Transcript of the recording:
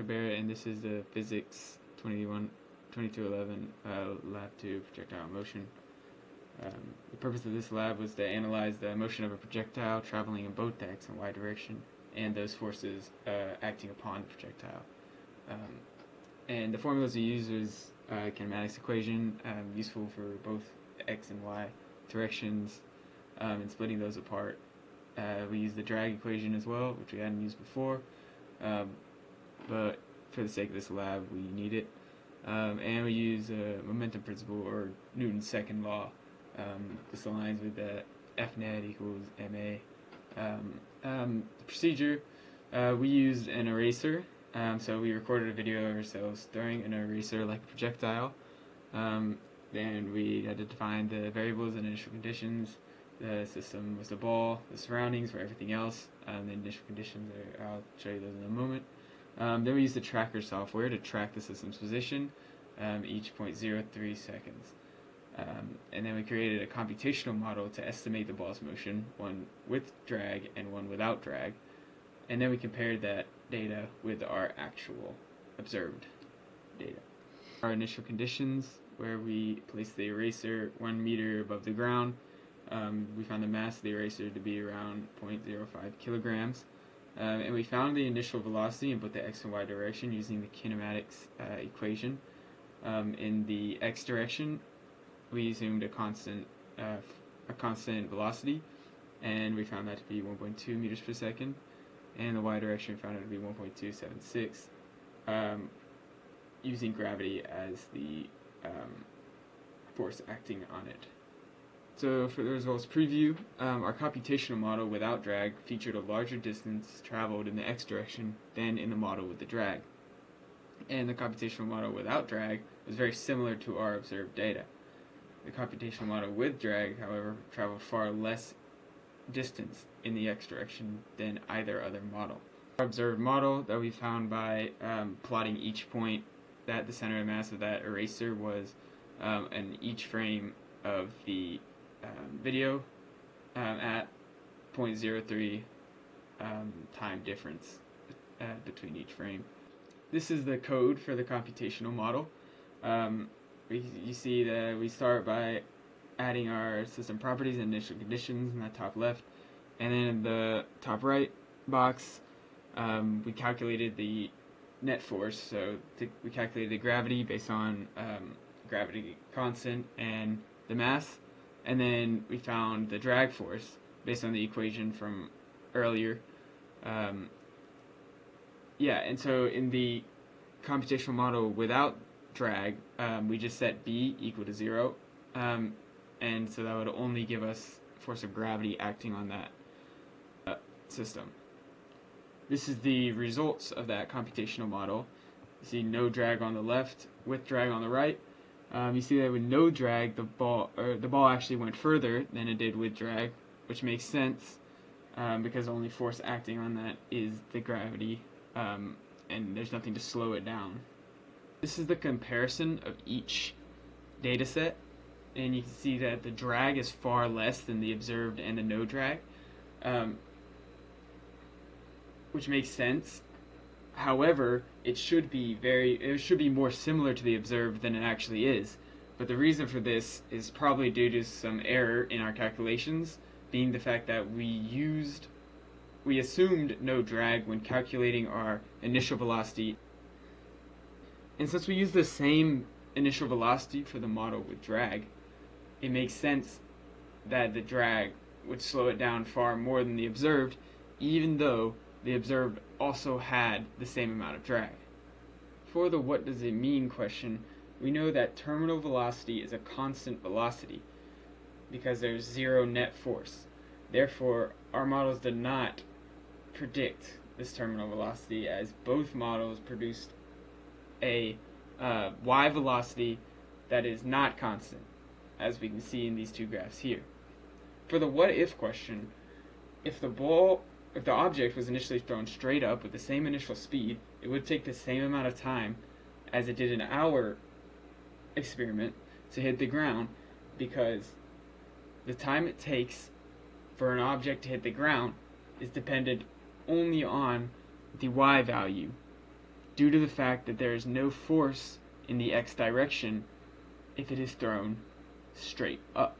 Barrett, and this is the Physics 2211 Lab 2 Projectile Motion. The purpose of this lab was to analyze the motion of a projectile traveling in both the x and y direction, and those forces acting upon the projectile. And the formulas we used was kinematics equation, useful for both x and y directions, and splitting those apart. We used the drag equation as well, which we hadn't used before, but for the sake of this lab, we need it. And we use momentum principle, or Newton's second law. This aligns with the F net equals ma. The procedure, we used an eraser. So we recorded a video of ourselves throwing an eraser like a projectile. Then we had to define the variables and initial conditions. The system was the ball, the surroundings were everything else. The initial conditions, I'll show you those in a moment. Then we used the tracker software to track the system's position each 0.03 seconds. And then we created a computational model to estimate the ball's motion, one with drag and one without drag. And then we compared that data with our actual observed data. Our initial conditions, where we placed the eraser 1 meter above the ground, we found the mass of the eraser to be around 0.05 kilograms. And we found the initial velocity in both the x and y direction using the kinematics equation. In the x direction, we assumed a constant velocity, and we found that to be 1.2 meters per second. And the y direction, we found it to be 1.276, using gravity as the force acting on it. So for the results preview, our computational model without drag featured a larger distance traveled in the x direction than in the model with the drag. And the computational model without drag was very similar to our observed data. The computational model with drag, however, traveled far less distance in the x direction than either other model. Our observed model that we found by plotting each point that the center of mass of that eraser was, and each frame of the video at 0.03 time difference between each frame. This is the code for the computational model. You see that we start by adding our system properties and initial conditions in that top left, and then in the top right box we calculated the net force. So we calculated the gravity based on gravity constant and the mass, and then we found the drag force based on the equation from earlier. And so in the computational model without drag, we just set b equal to 0, and so that would only give us force of gravity acting on that system. This is the results of that computational model. You see no drag on the left, with drag on the right. You see that with no drag, the ball actually went further than it did with drag, which makes sense because the only force acting on that is the gravity, and there's nothing to slow it down. This is the comparison of each data set, and you can see that the drag is far less than the observed and the no drag, which makes sense. However, it should be more similar to the observed than it actually is. But the reason for this is probably due to some error in our calculations, being the fact that we assumed no drag when calculating our initial velocity. And since we use the same initial velocity for the model with drag, it makes sense that the drag would slow it down far more than the observed, even though the observed also had the same amount of drag. For the what does it mean question, we know that terminal velocity is a constant velocity because there's zero net force. Therefore, our models did not predict this terminal velocity, as both models produced a y velocity that is not constant, as we can see in these two graphs here. For the what if question, if the object was initially thrown straight up with the same initial speed, it would take the same amount of time as it did in our experiment to hit the ground, because the time it takes for an object to hit the ground is dependent only on the y value. due to the fact that there is no force in the x direction if it is thrown straight up.